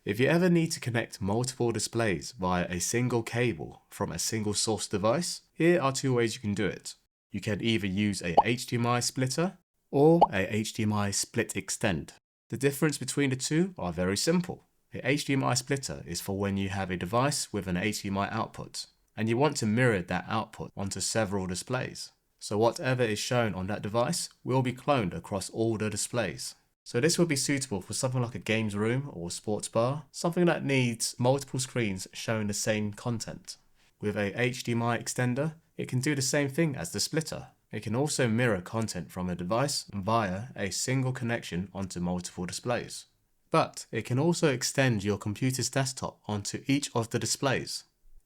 If you ever need to connect multiple displays via a single cable from a single source device, here are two ways you can do it. You can either use a HDMI splitter or a HDMI SplitXtend. The difference between the two are very simple. A HDMI splitter is for when you have a device with an HDMI output and you want to mirror that output onto several displays. So whatever is shown on that device will be cloned across all the displays. So this would be suitable for something like a games room or sports bar, something that needs multiple screens showing the same content. With a HDMI extender, it can do the same thing as the splitter. It can also mirror content from a device via a single connection onto multiple displays. But it can also extend your computer's desktop onto each of the displays,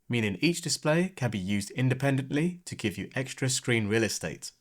meaning each display can be used independently to give you extra screen real estate.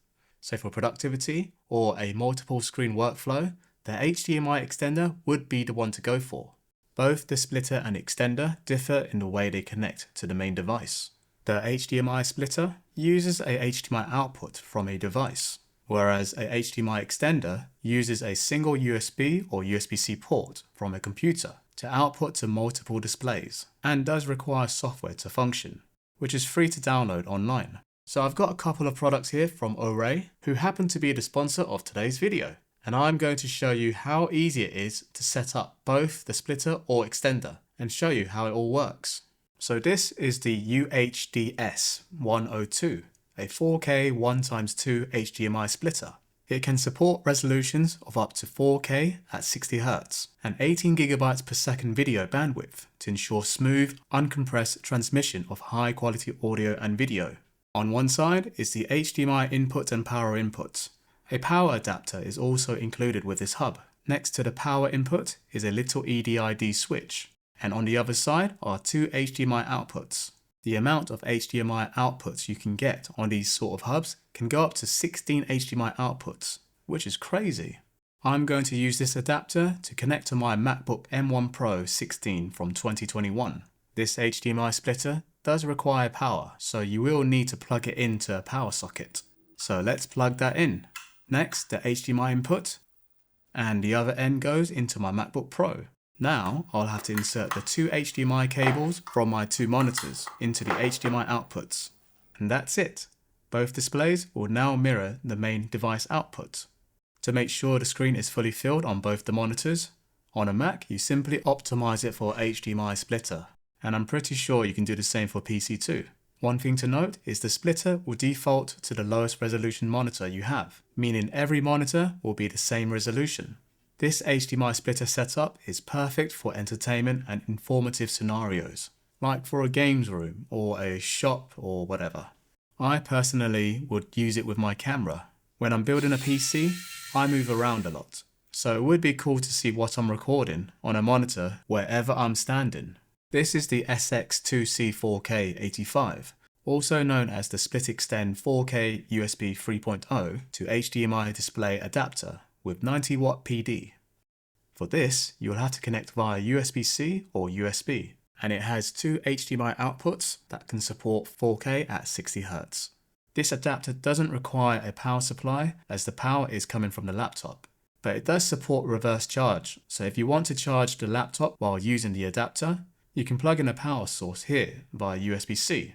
So for productivity or a multiple screen workflow, the HDMI extender would be the one to go for. Both the splitter and extender differ in the way they connect to the main device. The HDMI splitter uses a HDMI output from a device, whereas a HDMI extender uses a single USB or USB-C port from a computer to output to multiple displays and does require software to function, which is free to download online. So I've got a couple of products here from OREI, who happen to be the sponsor of today's video. And I'm going to show you how easy it is to set up both the splitter or extender and show you how it all works. So this is the UHDS 102, a 4K 1x2 HDMI splitter. It can support resolutions of up to 4K at 60Hz and 18GB per second video bandwidth to ensure smooth, uncompressed transmission of high quality audio and video. On one side is the HDMI input and power input. A power adapter is also included with this hub. Next to the power input is a little EDID switch, and on the other side are two HDMI outputs. The amount of HDMI outputs you can get on these sort of hubs can go up to 16 HDMI outputs, which is crazy. I'm going to use this adapter to connect to my MacBook M1 Pro 16 from 2021. This HDMI splitter does require power, so you will need to plug it into a power socket. So let's plug that in. Next, the HDMI input, and the other end goes into my MacBook Pro. Now, I'll have to insert the two HDMI cables from my two monitors into the HDMI outputs. And that's it. Both displays will now mirror the main device output. To make sure the screen is fully filled on both the monitors, on a Mac, you simply optimize it for HDMI splitter. And I'm pretty sure you can do the same for PC too. One thing to note is the splitter will default to the lowest resolution monitor you have, meaning every monitor will be the same resolution. This HDMI splitter setup is perfect for entertainment and informative scenarios, like for a games room or a shop or whatever. I personally would use it with my camera. When I'm building a PC, I move around a lot, so it would be cool to see what I'm recording on a monitor wherever I'm standing. This is the SX2C4K85, also known as the SplitXtend 4K USB 3.0 to HDMI display adapter with 90W PD. For this, you'll have to connect via USB-C or USB, and it has two HDMI outputs that can support 4K at 60Hz. This adapter doesn't require a power supply as the power is coming from the laptop, but it does support reverse charge, so if you want to charge the laptop while using the adapter, you can plug in a power source here via USB-C.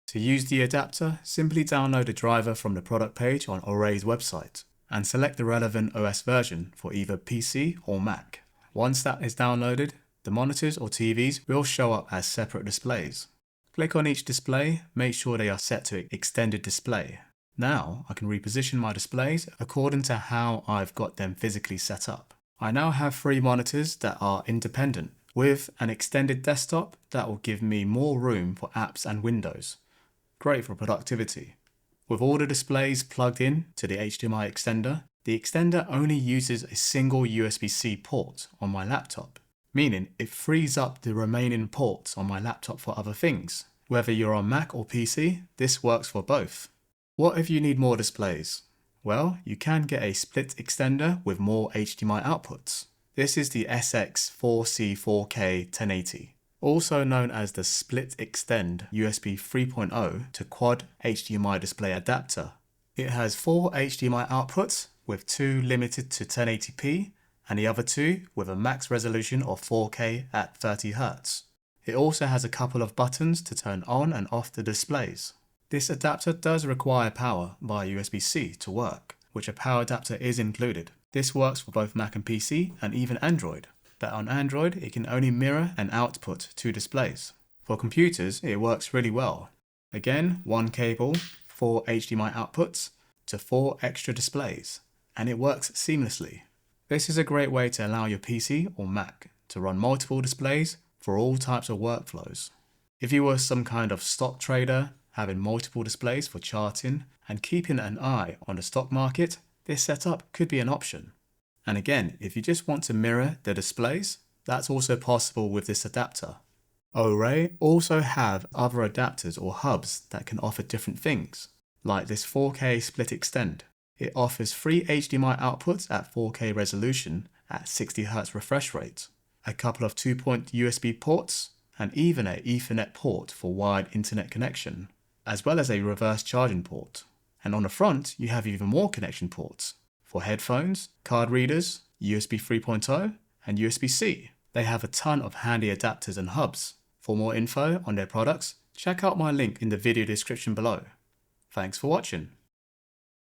To use the adapter, simply download a driver from the product page on OREI's website and select the relevant OS version for either PC or Mac. Once that is downloaded, the monitors or TVs will show up as separate displays. Click on each display, make sure they are set to extended display. Now I can reposition my displays according to how I've got them physically set up. I now have 3 monitors that are independent, with an extended desktop that will give me more room for apps and windows. Great for productivity. With all the displays plugged in to the HDMI extender, the extender only uses a single USB-C port on my laptop, meaning it frees up the remaining ports on my laptop for other things. Whether you're on Mac or PC, this works for both. What if you need more displays? Well, you can get a split extender with more HDMI outputs. This is the SX4C4K 1080, also known as the SplitXtend USB 3.0 to quad HDMI display adapter. It has 4 HDMI outputs with 2 limited to 1080p and the other two with a max resolution of 4K at 30Hz. It also has a couple of buttons to turn on and off the displays. This adapter does require power via USB-C to work, which a power adapter is included. This works for both Mac and PC and even Android, but on Android it can only mirror and output two displays. For computers it works really well. Again, one cable, 4 HDMI outputs to 4 extra displays, and it works seamlessly. This is a great way to allow your PC or Mac to run multiple displays for all types of workflows. If you were some kind of stock trader, having multiple displays for charting and keeping an eye on the stock market, this setup could be an option. And again, if you just want to mirror the displays, that's also possible with this adapter. OREI also have other adapters or hubs that can offer different things, like this 4K SplitXtend. It offers 3 HDMI outputs at 4K resolution at 60Hz refresh rate, a couple of 2-point USB ports, and even an Ethernet port for wired internet connection, as well as a reverse charging port. And on the front, you have even more connection ports for headphones, card readers, USB 3.0, and USB-C. They have a ton of handy adapters and hubs. For more info on their products, check out my link in the video description below. Thanks for watching.